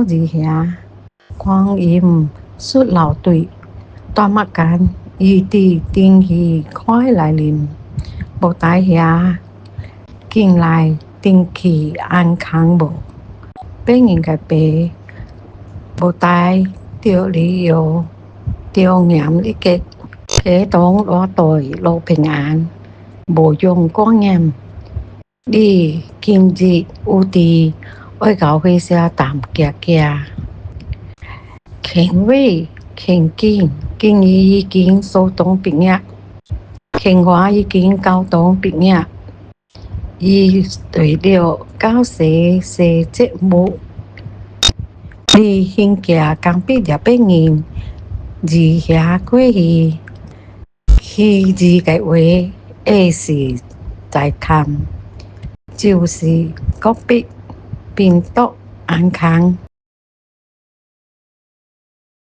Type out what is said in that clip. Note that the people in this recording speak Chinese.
字遐，光阴出流对，大目间伊伫定义快来临，无大遐近来定期安康无，变应该白，无大着理由，着念一个家当偌大路平安，无用光验。你今日有伫爱到火车站行行，轻微轻紧，今日已经相当毕业，轻华已经交通毕业，伊对了教学节目，你现行刚毕业的人，字遐过去，迄字个话会是在看。就是国必病毒安康，